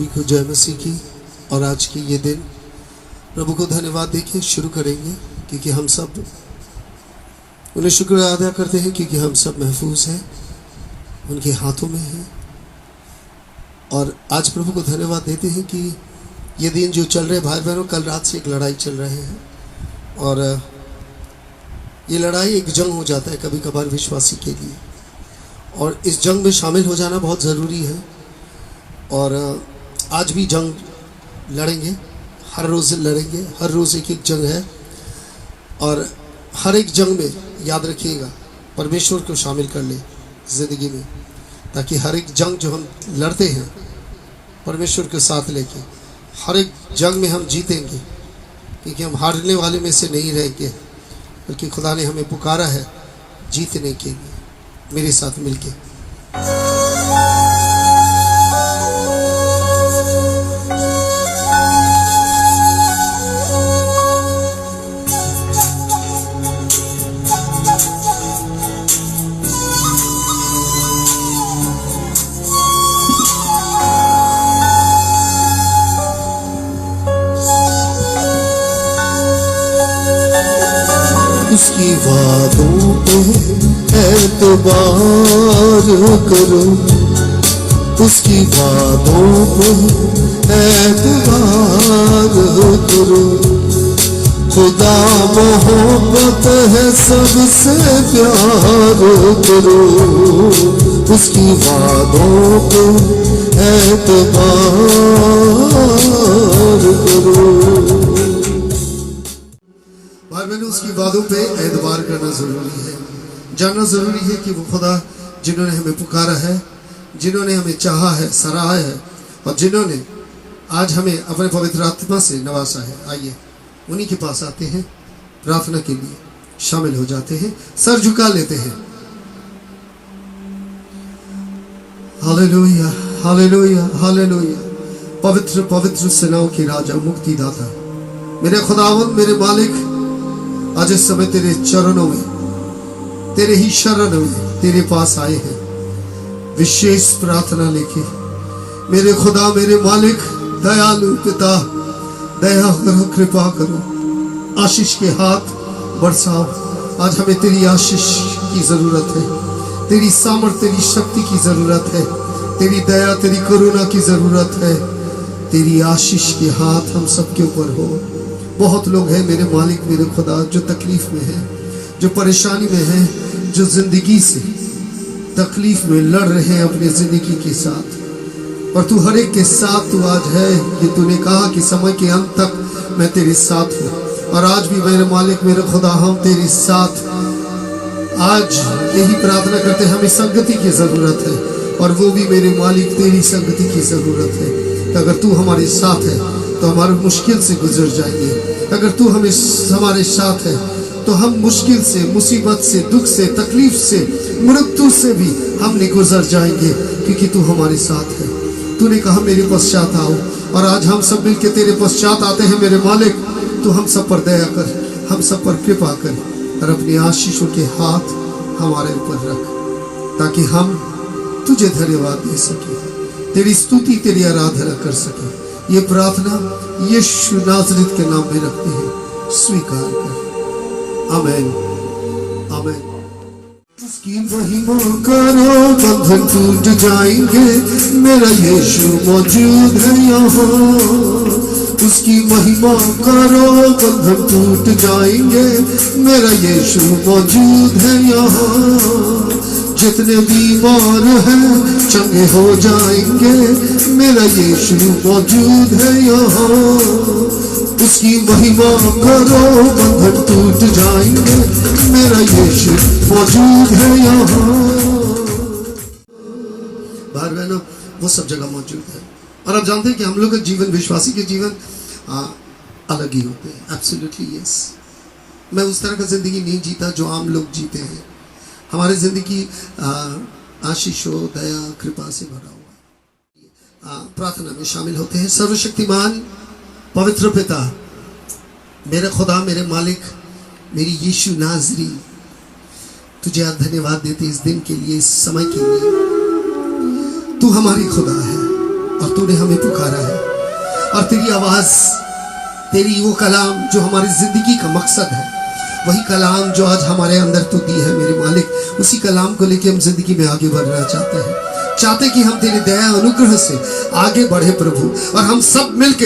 ठीक हो जय मसीह की। और आज की ये दिन प्रभु को धन्यवाद देके शुरू करेंगे, क्योंकि हम सब उन्हें शुक्र अदा करते हैं, क्योंकि हम सब महफूज हैं, उनके हाथों में हैं। और आज प्रभु को धन्यवाद देते हैं कि ये दिन जो चल रहे भाई बहनों, कल रात से एक लड़ाई चल रहे हैं, और ये लड़ाई एक जंग हो जाता है कभी कभार विश्वासी के लिए, और इस जंग में शामिल हो जाना बहुत ज़रूरी है। और आज भी जंग लड़ेंगे, हर रोज़ लड़ेंगे, हर रोज़ एक एक जंग है। और हर एक जंग में याद रखिएगा परमेश्वर को शामिल कर ले ज़िंदगी में, ताकि हर एक जंग जो हम लड़ते हैं परमेश्वर के साथ लेके हर एक जंग में हम जीतेंगे, क्योंकि हम हारने वाले में से नहीं रहेंगे, बल्कि खुदा ने हमें पुकारा है जीतने के लिए। मेरे साथ मिलके उसकी वादों पे एतबार करो, उसकी वादों पे एतबार करो। खुदा मोहब्बत है सबसे प्यार करो, उसकी वादों पे एतबार करो। भाई बहनों, उसकी वादों पे एतबार करना ज़रूरी है, जानना ज़रूरी है कि वो खुदा जिन्होंने हमें पुकारा है, जिन्होंने हमें चाहा है, सराहा है, और जिन्होंने आज हमें अपने पवित्र आत्मा से नवाजा है, आइए उन्हीं के पास आते हैं, प्रार्थना के लिए शामिल हो जाते हैं, सर झुका लेते हैं। Hallelujah, hallelujah, hallelujah. पवित्र पवित्र सेनाओं के राजा, मुक्तिदाता, मेरे खुदावंद, मेरे मालिक, आज इस समय तेरे चरणों में, तेरे ही शरण में तेरे पास आए हैं विशेष प्रार्थना लेके। मेरे खुदा, मेरे मालिक, दयालु पिता, दया करो, कृपा करो, आशीष के हाथ बरसाओ। आज हमें तेरी आशीष की जरूरत है, तेरी सामर्थ, तेरी शक्ति की जरूरत है, तेरी दया, तेरी करुणा की जरूरत है। तेरी आशीष के हाथ हम सबके ऊपर हो। बहुत लोग हैं मेरे मालिक, मेरे खुदा, जो तकलीफ में हैं, जो परेशानी में हैं, जो जिंदगी से तकलीफ में लड़ रहे हैं अपने जिंदगी के साथ, और तू हर एक के साथ तू आज है। कि तूने कहा कि समय के अंत तक मैं तेरे साथ हूँ, और आज भी मेरे मालिक, मेरे खुदा, हम तेरे साथ आज यही प्रार्थना करते हैं। हमें संगति की जरूरत है, और वो भी मेरे मालिक तेरी संगति की जरूरत है। अगर तू हमारे साथ है तो हमारे मुश्किल से गुजर जाएंगे। अगर तू हमारे साथ है तो हम मुश्किल से, मुसीबत से, दुख से, तकलीफ से, मृत्यु से भी हमने गुजर जाएंगे, क्योंकि तू हमारे साथ है। तूने कहा मेरे पश्चात आओ, और आज हम सब मिलकर तेरे पश्चात आते हैं मेरे मालिक। तू हम सब पर दया कर, हम सब पर कृपा कर, और अपनी आशीषों के हाथ हमारे ऊपर रख, ताकि हम तुझे धन्यवाद दे सके, तेरी स्तुति, तेरी आराधना कर सके। ये प्रार्थना यीशु नाज़रेत के नाम में रखते हैं, स्वीकार कर। आमीन, आमीन। उसकी महिमा करो, बंधन टूट जाएंगे, मेरा यीशु मौजूद है यहाँ। उसकी महिमा करो, बंधन टूट जाएंगे, मेरा यीशु मौजूद है यहाँ। जितने बीमार हैं चंगे हो जाएंगे, मेरा यीशु मौजूद है यहाँ। उसकी महिमा करो, बंधन टूट जाएंगे, मेरा यीशु मौजूद है यहाँ। भाई बहनों, वो सब जगह मौजूद है। और आप जानते हैं कि हम लोग का जीवन, विश्वासी के जीवन अलग ही होते हैं। Absolutely yes. मैं उस तरह का जिंदगी नहीं जीता जो आम लोग जीते हैं। हमारी जिंदगी आशीषों, दया, कृपा से भरा हुआ। प्रार्थना में शामिल होते हैं। सर्वशक्तिमान पवित्र पिता, मेरे खुदा, मेरे मालिक, मेरी यीशु नाज़री, तुझे आज धन्यवाद देते इस दिन के लिए, इस समय के लिए। तू हमारी खुदा है, और तूने हमें पुकारा है, और तेरी आवाज, तेरी वो कलाम जो हमारी जिंदगी का मकसद है, वही कलाम जो आज हमारे अंदर तू दी है मेरे मालिक, उसी कलाम को लेके हम जिंदगी में आगे बढ़ना चाहते कि हम तेरी दया अनुग्रह से आगे बढ़े प्रभु, और हम सब मिलके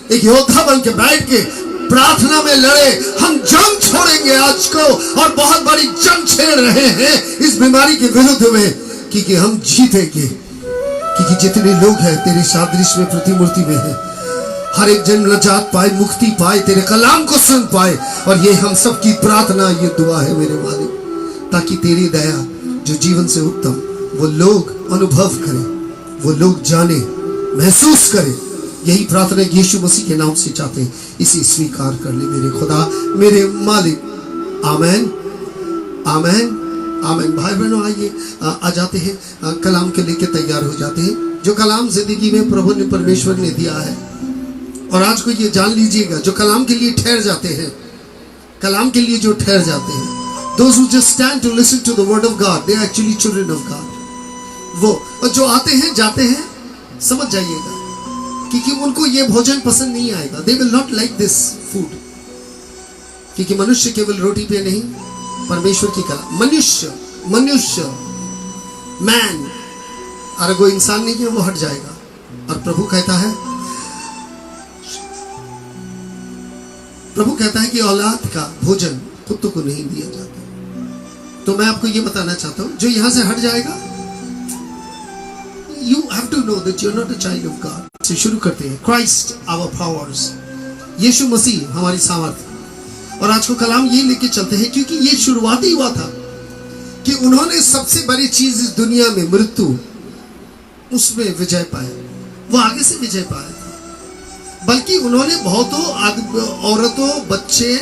एक योद्धा बन के बैठ के प्रार्थना में लड़े। हम जंग छोड़ेंगे आज को, और बहुत बड़ी जंग छेड़ रहे हैं इस बीमारी के विरुद्ध में, क्योंकि हम जीतेंगे, क्योंकि जितने लोग हैं तेरे सादृश्य में, प्रतिमूर्ति में है, हर एक जन नजात पाए, मुक्ति पाए, तेरे कलाम को सुन पाए। और ये हम सब की प्रार्थना, ये दुआ है मेरे मालिक, ताकि तेरी दया जो जीवन से उत्तम वो लोग अनुभव करें, वो लोग जाने, महसूस करें। यही प्रार्थना यीशु मसीह के नाम से चाहते हैं, इसे स्वीकार कर ले मेरे खुदा, मेरे मालिक। आमेन, आमेन, आमेन। भाई बहनों, आइए आ जाते हैं, कलाम के लेके तैयार हो जाते हैं, जो कलाम जिंदगी में प्रभु ने, परमेश्वर ने दिया है। और आज को ये जान लीजिएगा, जो कलाम के लिए ठहर जाते हैं, कलाम के लिए जो ठहर जाते हैं, those who just stand to listen to the word of God, they are actually children of God। वो और जो आते हैं जाते हैं, समझ जाइएगा, क्योंकि उनको ये भोजन पसंद नहीं आएगा। They will not like this food, क्योंकि मनुष्य केवल रोटी पे नहीं, परमेश्वर की कला, मनुष्य मैन, अगर कोई इंसान नहीं है वो हट जाएगा। और प्रभु कहता है कि औलाद का भोजन कुत्तों को नहीं दिया जाता। तो मैं आपको ये बताना चाहता हूं, जो यहां से हट जाएगा, you have to know that you're not a child of God। से शुरू करते हैं, Christ our powers, यीशु मसीह हमारी सामर्थ्य। और आज को कलाम ये लेके चलते हैं, क्योंकि ये शुरुआत ही हुआ था कि उन्होंने सबसे बड़ी चीज इस दुनिया में, मृत्यु, उसमें विजय पाया। वो आगे से विजय पाया था, बल्कि उन्होंने बहुतों औरतों, बच्चे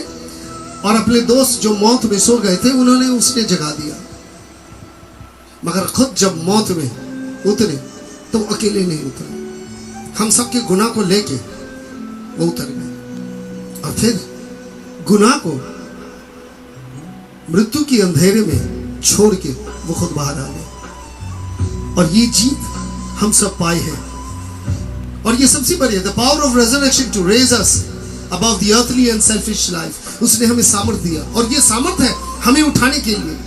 और अपने दोस्त जो मौत में सो गए थे, उन्होंने उसने जगा दिया। मगर खुद जब मौत में उतरे तो अकेले नहीं उतरे, हम सबके गुनाह को लेके वो उतर गए, और फिर गुनाह को मृत्यु के अंधेरे में छोड़ के वो खुद बाहर आ गए, और ये जीत हम सब पाए हैं। और ये सबसे बड़ी है, the power of resurrection to raise us above the earthly and selfish life. उसने हमें सामर्थ दिया, और ये सामर्थ है हमें उठाने के लिए,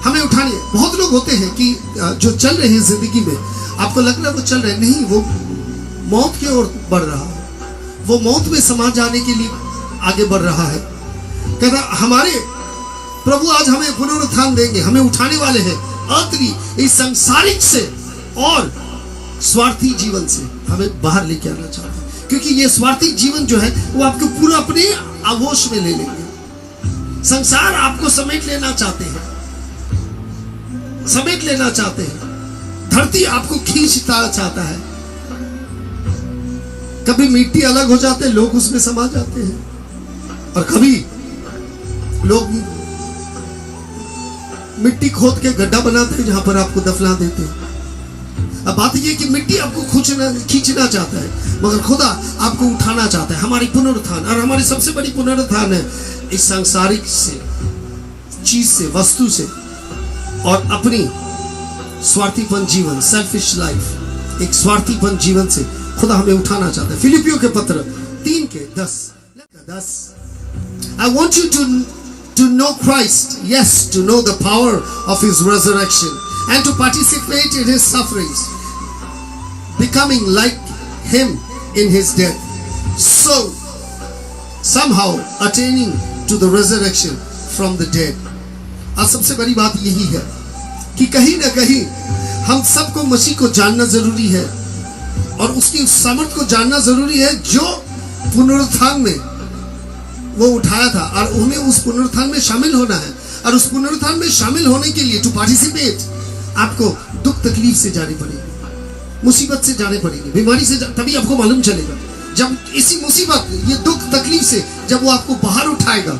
हमें उठाने। बहुत लोग होते हैं कि जो चल रहे हैं जिंदगी में, आपको लग रहा है वो चल रहे, नहीं, वो मौत की ओर बढ़ रहा है, वो मौत में समा जाने के लिए आगे बढ़ रहा है। कहता हमारे प्रभु आज हमें पुनरुत्थान देंगे, हमें उठाने वाले हैं अर्थली, इस सांसारिक से और स्वार्थी जीवन से हमें बाहर लेके आना चाहते हैं, क्योंकि ये स्वार्थी जीवन जो है वो आपको पूरा अपने आगोश में ले लेंगे। संसार आपको समेट लेना चाहते हैं, समेट लेना चाहते हैं, धरती आपको खींचता चाहता है। कभी मिट्टी अलग हो जाते हैं, लोग उसमें समा जाते हैं, और कभी लोग मिट्टी खोद के गड्ढा बनाते हैं जहां पर आपको दफना देते हैं। अब बात यह कि मिट्टी आपको खींचना चाहता है, मगर खुदा आपको उठाना चाहता है। हमारी पुनरुत्थान, और हमारी सबसे बड़ी पुनरुत्थान है इस सांसारिक से, चीज से, वस्तु से, और अपनी स्वार्थीपन जीवन, सेल्फिश लाइफ, एक स्वार्थीपन जीवन से खुदा हमें उठाना चाहता है। फिलिपियों के पत्र 3:10, I want you to know Christ, yes, to know the power of his resurrection and to participate in his sufferings, becoming like him in his death, so somehow attaining to the resurrection from the dead। आज सबसे बड़ी बात यही है कि कहीं ना कहीं हम सबको मसीह को जानना जरूरी है, और उसकी सामर्थ को जानना जरूरी है जो पुनरुत्थान में वो उठाया था, और हमें उस पुनरुत्थान में शामिल होना है। और उस पुनरुत्थान में शामिल होने के लिए, टू पार्टिसिपेट, आपको दुख तकलीफ से जानी पड़ेगी, मुसीबत से जाने पड़ेगी, बीमारी से, तभी आपको मालूम चलेगा। जब इसी मुसीबत, ये दुख तकलीफ से जब वो आपको बाहर उठाएगा,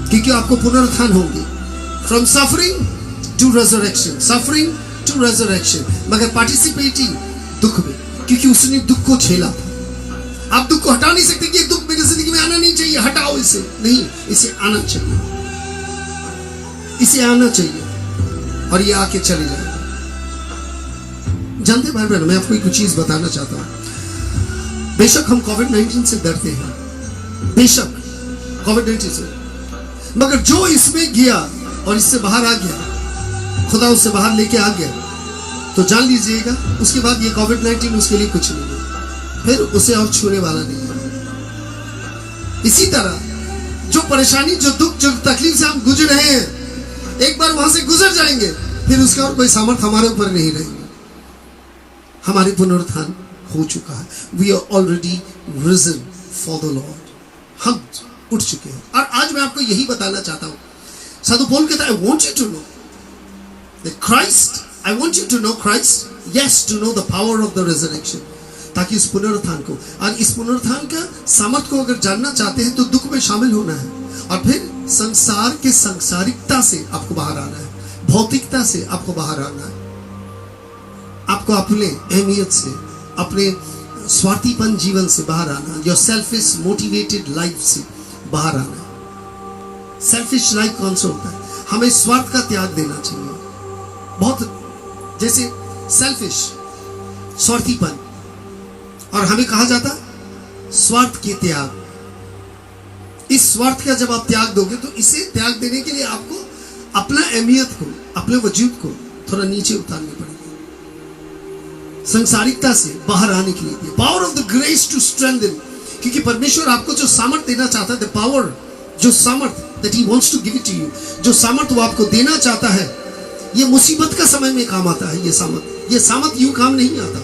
क्योंकि आपको पुनरुत्थान होंगे। From suffering to resurrection, suffering to resurrection, मगर पार्टिसिपेटिंग दुख में, क्योंकि उसने दुख को झेला था। आप दुख को हटा नहीं सकते कि ये दुख मेरी जिंदगी में आना नहीं चाहिए, हटाओ इसे, नहीं, इसे आना चाहिए, इसे आना चाहिए, और ये आके चले जाएगा। जानते भाई बहन, मैं आपको एक चीज बताना चाहता हूं। बेशक हम कोविड-19 से डरते हैं, बेशक कोविड-19 से, मगर जो इसमें गया और इससे बाहर आ गया, खुदा उससे बाहर लेके आ गया, तो जान लीजिएगा उसके बाद ये कोविड-19 उसके लिए कुछ नहीं है, फिर उसे और छूने वाला नहीं है। इसी तरह जो परेशानी, जो दुख, जो तकलीफ से हम गुजर रहे हैं, एक बार वहां से गुजर जाएंगे, फिर उसका और कोई सामर्थ्य हमारे ऊपर नहीं रहेगी। हमारी पुनरुत्थान हो चुका है। We are already risen for the Lord. हम उठ चुके हैं। और आज मैं आपको यही बताना चाहता हूं। साधु पौल कहता है, I want you to know the Christ, I want you to know Christ, yes, to know the power of the resurrection, ताकि इस पुनरुत्थान को और इस पुनरुत्थान का सामर्थ्य को अगर जानना चाहते हैं तो दुख में शामिल होना है, और फिर संसार के सांसारिकता से आपको बाहर आना है, भौतिकता से आपको बाहर आना है, आपको अपने अहमियत से, अपने स्वार्थीपन जीवन से बाहर आना, योर सेल्फिश मोटिवेटेड लाइफ से बाहर आना है। सेल्फिश लाइफ कौन सा होता है? हमें स्वार्थ का त्याग देना चाहिए। बहुत जैसे सेल्फिश, स्वार्थीपन, और हमें कहा जाता स्वार्थ के त्याग। इस स्वार्थ का जब आप त्याग दोगे तो इसे त्याग देने के लिए आपको अपना अहमियत को, अपने वजूद को थोड़ा नीचे उतारनी पड़ेगी, संसारिकता से बाहर आने के लिए। Power of the grace to strengthen, क्योंकि परमेश्वर आपको जो सामर्थ देना चाहता है, द पावर, जो सामर्थ that he wants to give it to you, जो सामर्थ वो आपको देना चाहता है, ये मुसीबत का समय में काम आता है। ये सामर्थ यूं काम नहीं आता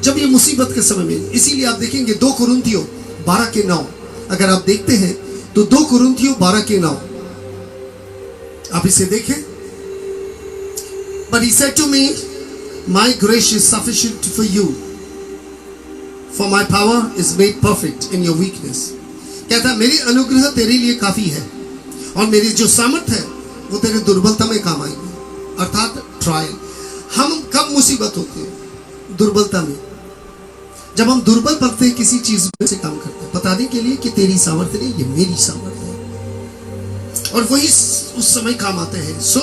जब ये मुसीबत के समय में। इसीलिए आप देखेंगे 2 कुरिन्थियों 12:9, अगर आप देखते हैं तो 2 कुरिन्थियों 12:9, आप इसे देखें। But he said to me, my grace is sufficient for you, for my power is made perfect in your weakness. कहता मेरी अनुग्रह तेरे लिए काफी है, और मेरी जो सामर्थ है वो तेरे दुर्बलता में काम आएगी। अर्थात ट्रायल, हम कब मुसीबत होते हैं? दुर्बलता में। जब हम दुर्बल पड़ते हैं किसी चीज में से काम करते हैं, बताने के लिए कि तेरी सामर्थ्य नहीं, ये मेरी सामर्थ्य है, और वही उस समय काम आते हैं। So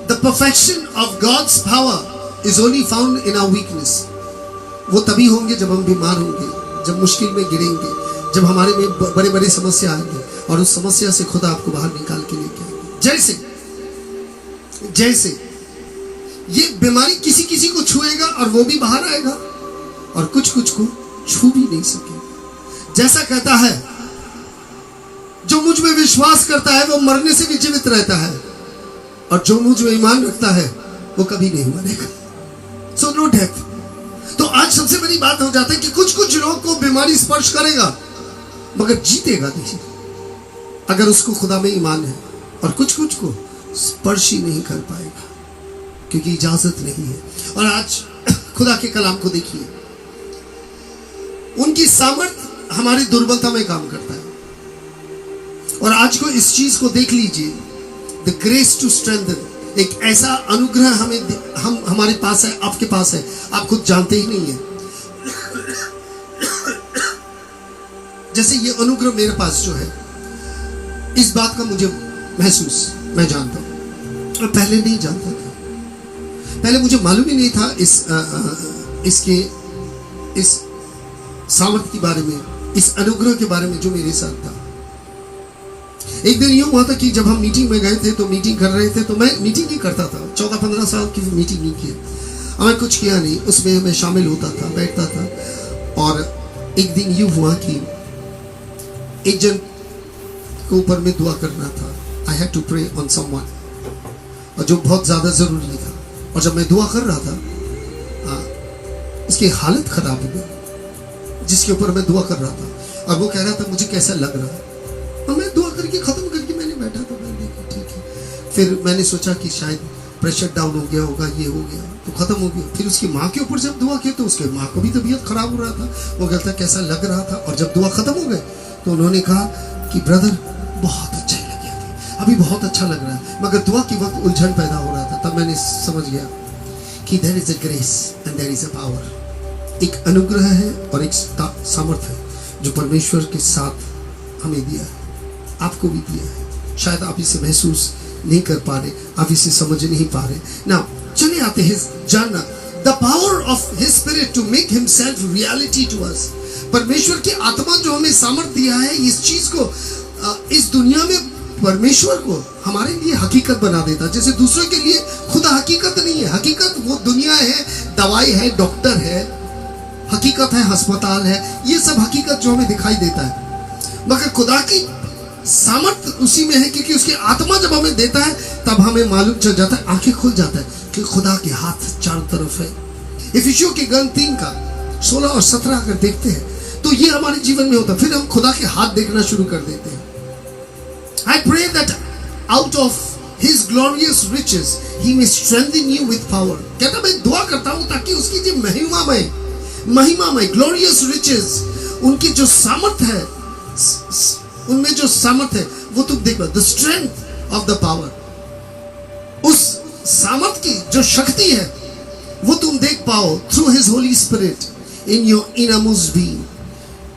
the perfection of God's power is only found in our weakness. वो तभी होंगे जब हम बीमार होंगे, जब मुश्किल में गिरेंगे, जब हमारे में बड़े बड़े समस्या आएंगे, और उस समस्या से खुदा आपको बाहर निकाल के लेके आएंगे। जैसे ये बीमारी किसी किसी को छुएगा और वो भी बाहर आएगा, और कुछ कुछ को छू भी नहीं सकेगा। जैसा कहता है, जो मुझ में विश्वास करता है वो मरने से भी जीवित रहता है, और जो मुझ में ईमान रखता है वो कभी नहीं मरेगा। So no death. तो आज सबसे बड़ी बात हो जाता है कि कुछ कुछ लोग को बीमारी स्पर्श करेगा मगर जीतेगा नहीं, अगर उसको खुदा में ईमान है, और कुछ कुछ को स्पर्श ही नहीं कर पाएगा क्योंकि इजाजत नहीं है। और आज खुदा के कलाम को देखिए, उनकी सामर्थ हमारी दुर्बलता में काम करता है। और आज को इस चीज को देख लीजिए, द ग्रेस टू स्ट्रेंथन, एक ऐसा अनुग्रह हमारे पास है, आपके पास है, आप खुद जानते ही नहीं है। जैसे ये अनुग्रह मेरे पास जो है, इस बात का मुझे महसूस, मैं जानता हूं, मैं पहले नहीं जानता था। पहले मुझे मालूम ही नहीं था इस सामर्थ्य के बारे में, इस अनुग्रह के बारे में जो मेरे साथ था। एक दिन यूं हुआ था कि जब हम मीटिंग में गए थे, तो मीटिंग कर रहे थे, तो मैं मीटिंग ही करता था, 14-15 साल की मीटिंग नहीं की, मैं कुछ किया नहीं, उसमें मैं शामिल होता था, बैठता था। और एक दिन यूं हुआ कि एक जन के ऊपर में दुआ करना था, I had to pray on someone, और जो बहुत ज्यादा जरूरी था। और जब मैं दुआ कर रहा था, उसकी हालत खराब हो गई, जिसके ऊपर मैं दुआ कर रहा था, और वो कह रहा था मुझे कैसा लग रहा है, और मैं दुआ करके खत्म करके मैंने बैठा था, मैंने देखा ठीक है। फिर मैंने सोचा कि शायद प्रेशर डाउन हो गया होगा, ये हो गया, तो खत्म हो गया। फिर उसकी माँ के ऊपर जब दुआ की, तो उसके माँ को भी तबीयत खराब हो रहा था, वो कहता कैसा लग रहा था। और जब दुआ खत्म हो गई तो उन्होंने कहा कि ब्रदर बहुत अच्छे लगे थे, अभी बहुत अच्छा लग रहा है, मगर दुआ के वक्त उलझन पैदा हो रहा था। तब मैंने समझ गया कि there is a grace and there is a power. एक अनुग्रह है और एक सामर्थ्य है जो परमेश्वर के साथ हमें दिया है, आपको भी दिया है। शायद आप इसे महसूस नहीं कर पा रहे, आप इसे समझ नहीं पा रहे ना। चले आते हैं जानना The power of His Spirit to make Himself reality to us. परमेश्वर की आत्मा जो हमें सामर्थ दिया है इस चीज को, इस दुनिया में परमेश्वर को हमारे लिए हकीकत बना देता। जैसे दूसरों के लिए खुदा हकीकत नहीं है। हकीकत वो दुनिया है, दवाई है, डॉक्टर है, हकीकत है अस्पताल है, ये सब हकीकत जो हमें दिखाई देता है। मगर खुदा की सामर्थ उसी में है, क्योंकि उसकी आत्मा जब हमें देता है तब हमें मालूम चल जाता है, आंखें खुल जाता है कि खुदा के हाथ चारों तरफ है। इफिसियों के ग्रंथ 3 का 16 और 17 अगर देखते हैं तो ये हमारे जीवन में होता है। फिर हम खुदा के हाथ देखना शुरू कर देते हैं। I pray that out of His glorious riches He may strengthen you with power. कहता मैं दुआ करता हूँ ताकि उसकी जो महिमामय glorious riches, उनकी जो सामर्थ है, उनमें जो सामर्थ है वो तुम देख पाओ। The strength of the power, उस सामर्थ की जो शक्ति है वो तुम देख पाओ through His Holy Spirit in your innermost being.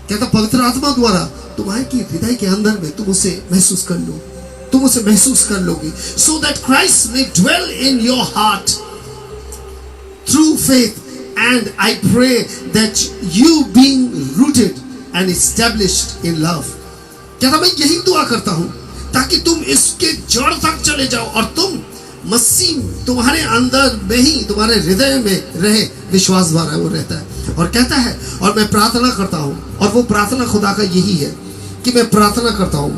कहता पवित्र आत्मा द्वारा तुम्हारे की हृदय के अंदर में तुम उसे महसूस कर लो, तुम उसे महसूस कर लोगे। So that Christ may dwell in your heart through faith, and I pray that you being rooted and established in love. कहता मैं यही दुआ करता हूं ताकि तुम इसके जड़ तक चले जाओ और तुम मसीह तुम्हारे अंदर में ही, तुम्हारे हृदय में रहे। विश्वास द्वारा वो रहता है। और कहता है और मैं प्रार्थना करता हूं, और वो प्रार्थना खुदा का यही है कि मैं प्रार्थना करता हूं।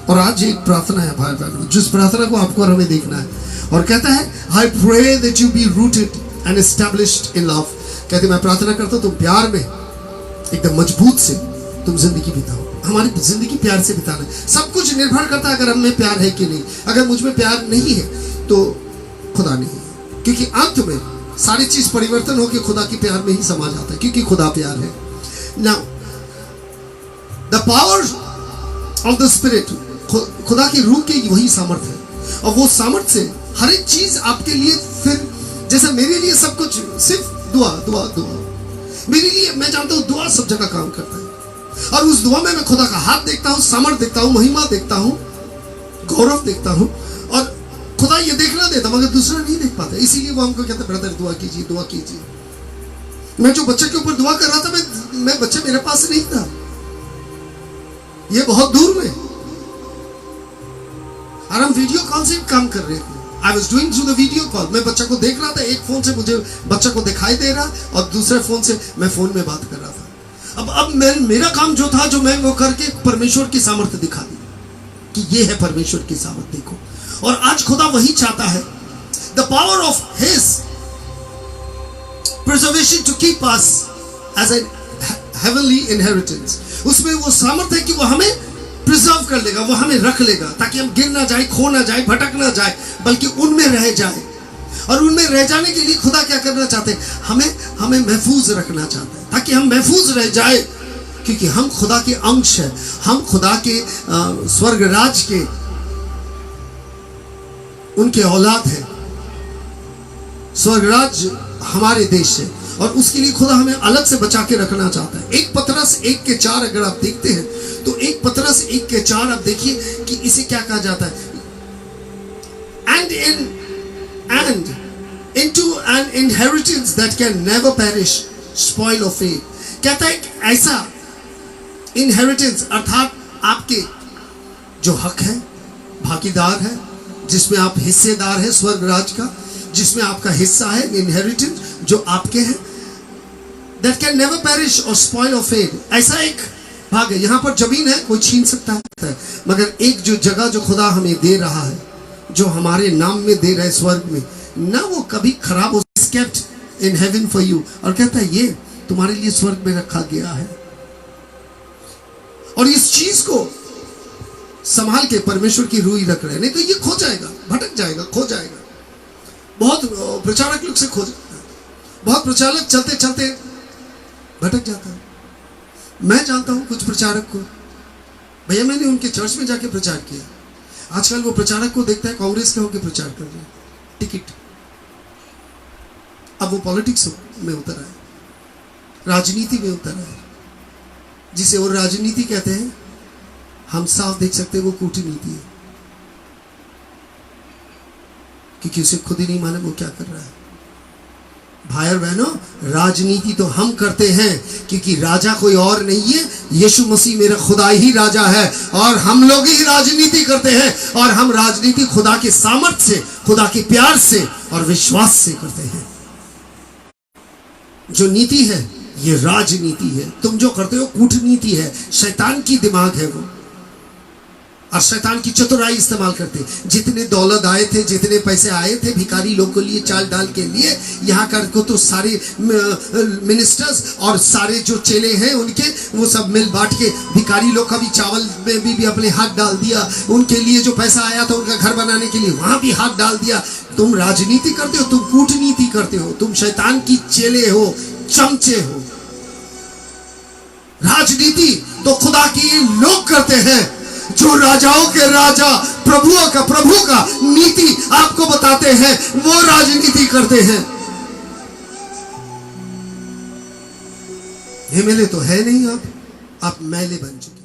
और आज एक प्रार्थना है भाई बहनों, जिस प्रार्थना को आपको और हमें देखना है। और कहता है I pray that you be rooted and established in love. कहते मैं प्रार्थना करता हूं तुम प्यार में एकदम मजबूत से तुम जिंदगी बिताओ। हमारी जिंदगी प्यार से बिताना है। सब कुछ निर्भर करता है अगर हम में प्यार है कि नहीं। अगर मुझ में प्यार नहीं है तो खुदा नहीं है, क्योंकि अंत में सारी चीज परिवर्तन होकर खुदा के प्यार में ही समा जाता है, क्योंकि खुदा प्यार है। Now the power of the spirit, खुदा की रूह की वही सामर्थ है। और वो सामर्थ से हर एक चीज आपके लिए, फिर जैसे मेरे लिए सब कुछ सिर्फ दुआ दुआ दुआ, मेरे लिए मैं जानता हूं दुआ सब जगह काम करता है। और उस दुआ में मैं खुदा का हाथ देखता हूं, सामर्थ देखता हूं, महिमा देखता हूं, गौरव देखता हूं। और खुदा ये देखना देता मगर दूसरा नहीं देख पाता। इसीलिए वो हमको कहता ब्रदर दुआ कीजिए, दुआ कीजिए। मैं जो बच्चे के ऊपर दुआ कर रहा था, मैं बच्चा मेरे पास नहीं था, ये बहुत दूर में, और हम वीडियो कॉल से काम कर रहे थे। I was doing through the video call. मैं बच्चा को देख रहा था, एक फोन से मुझे बच्चा को दिखाई दे रहा और दूसरे फोन से मैं फोन में बात कर रहा था। अब मेरा काम जो था, जो मैं वो करके परमेश्वर की सामर्थ्य दिखा दी कि ये है परमेश्वर की सामर्थ्य, देखो। और आज खुदा वही चाहता है, the power of His preservation to keep us as a heavenly inheritance. उसमें वो सामर्थ्य है कि वो हमें प्रिजर्व कर लेगा, वो हमें रख लेगा ताकि हम गिर ना जाए, खो ना जाए, भटक ना जाए, बल्कि उनमें रह जाए। और उनमें रह जाने के लिए खुदा क्या करना चाहते हैं? हमें महफूज रखना चाहता है ताकि हम महफूज रह जाए, क्योंकि हम खुदा के अंश है, हम खुदा के स्वर्ग राज के उनके औलाद है। स्वर्गराज हमारे देश है और उसके लिए खुदा हमें अलग से बचा के रखना चाहता है। 1 पतरस 1:4 अगर आप देखते हैं तो 1 पतरस 1:4 आप देखिए कि इसे क्या कहा जाता है, and into an inheritance that can never perish, spoil or fade। कहता है कि ऐसा इनहेरिटेंस अर्थात आपके जो हक है, भागीदार है, जिसमें आप हिस्सेदार है स्वर्ग राज का, जिसमें आपका हिस्सा है, इनहेरिटेंस जो आपके हैं, that can never perish or spoil or fade। ऐसा एक भाग है। यहाँ पर जमीन है, कोई छीन सकता है, मगर एक जो जगह जो खुदा हमें दे रहा है, जो हमारे नाम में दे रहा है स्वर्ग में, ना वो कभी खराब हो, kept in heaven for you। और कहता है ये तुम्हारे लिए स्वर्ग में रखा गया है। और इस चीज को संभाल के परमेश्वर की रूह रख रहे हैं, नहीं तो ये खो जाएगा, भटक जाएगा, खो जाएगा। बहुत प्रचारक लोग से खो जाता है, बहुत प्रचारक चलते चलते भटक जाता है। मैं जानता हूं कुछ प्रचारक को, भैया मैंने उनके चर्च में जाके प्रचार किया। आजकल वो प्रचारक को देखता है कांग्रेस के होकर प्रचार कर रहे हैं, टिकट। अब वो पॉलिटिक्स में उतर आए, राजनीति में उतर आए, जिसे वो राजनीति कहते हैं। हम साफ देख सकते हैं वो कूटनीति है, क्योंकि उसे खुद ही नहीं मालूम वो क्या कर रहा है। भाई और बहनों, राजनीति तो हम करते हैं क्योंकि राजा कोई और नहीं है, यीशु मसीह मेरा खुदा ही राजा है और हम लोग ही राजनीति करते हैं। और हम राजनीति खुदा के सामर्थ्य से, खुदा के प्यार से और विश्वास से करते हैं। जो नीति है ये राजनीति है, तुम जो करते हो कूटनीति है, शैतान की दिमाग है वो, और शैतान की चतुराई इस्तेमाल करते। जितने दौलत आए थे, जितने पैसे आए थे भिखारी लोग के लिए, चाल डाल के लिए, यहाँ कर को तो सारे मिनिस्टर्स और सारे जो चेले हैं उनके, वो सब मिल बांट के भिखारी लोग का भी चावल में भी अपने हाथ डाल दिया। उनके लिए जो पैसा आया था उनका घर बनाने के लिए, वहां भी हाथ डाल दिया। तुम राजनीति करते हो, तुम कूटनीति करते हो, तुम शैतान की चेले हो, चमचे हो। राजनीति तो खुदा के लोग करते हैं, जो राजाओं के राजा, प्रभुओं का प्रभु का नीति आपको बताते हैं, वो राजनीति करते हैं। एमएलए तो है नहीं, आप मैले बन चुके।